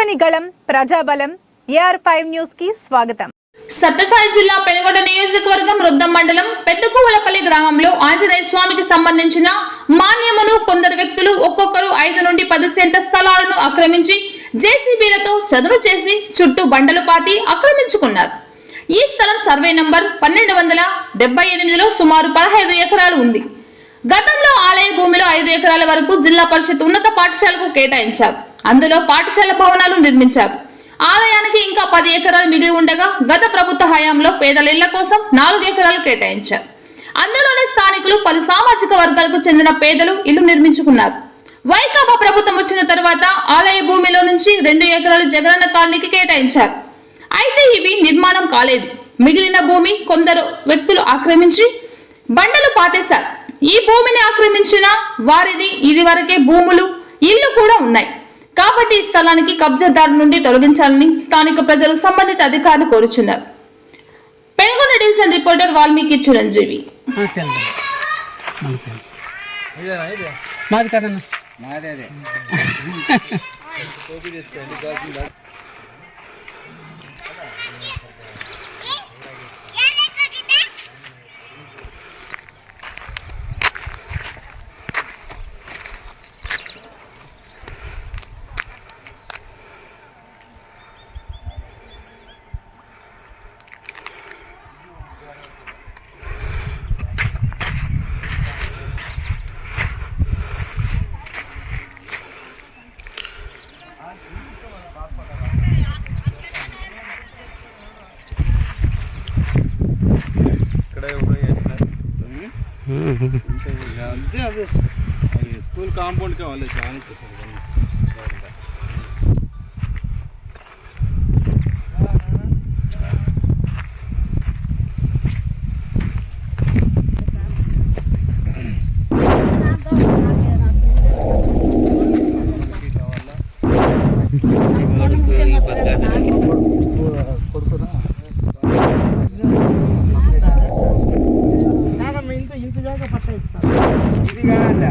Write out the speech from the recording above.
ప్రజని గళం ప్రజాబలం AR5 news కి స్వాగతం. సత్యసాయి జిల్లా పెనుగొండ నియోజకవర్గం రుద్దం మండలం పెద్దకువలపల్లి గ్రామంలో ఆంజనేయ స్వామికి సంబంధించిన మాన్యమును కొందరు వ్యక్తులు ఒక్కొక్కరు 5 నుండి 10 సెంట్ల స్థలాలను ఆక్రమించి జేసీబీలతో చదును చేసి చుట్టూ బండలు పాతి ఆక్రమించుకున్నారు. ఈ స్థలం సర్వే నంబర్ 1278లో సుమారు 15 ఎకరాలు ఉంది. గతంలో ఆలయ భూమిలో 5 ఎకరాల వరకు జిల్లా పరిషత్ ఉన్నత పాఠశాలకు కేటాయించారు. అందులో పాఠశాల భవనాలు నిర్మించారు. ఆలయానికి ఇంకా 10 ఎకరాలు మిగిలి ఉండగా గత ప్రభుత్వ హయాంలో పేదల ఇళ్ల కోసం 4 ఎకరాలు కేటాయించారు. అందులోనే స్థానికులు పలు సామాజిక వర్గాలకు చెందిన పేదలు ఇల్లు నిర్మించుకున్నారు. వైకాపా ప్రభుత్వం వచ్చిన తర్వాత ఆలయ భూమిలో నుంచి 2 ఎకరాలు జగనన్న కాలనీకి కేటాయించారు. అయితే ఇవి నిర్మాణం కాలేదు. మిగిలిన భూమి కొందరు వ్యక్తులు ఆక్రమించి బండలు పాతేశారు. ఈ భూమిని ఆక్రమించిన వారిది ఇది వరకే భూములు ఇల్లు కూడా ఉన్నాయి. కాబట్టి ఈ స్థలానికి కబ్జాదారు నుండి తొలగించాలని స్థానిక ప్రజలు సంబంధిత అధికారులు కోరుచున్నారు. Penukonda division reporter Valmiki Chiranjeevi. అదే స్కూల్ కాంపౌండ్కి వాళ్ళు ఇది కాదా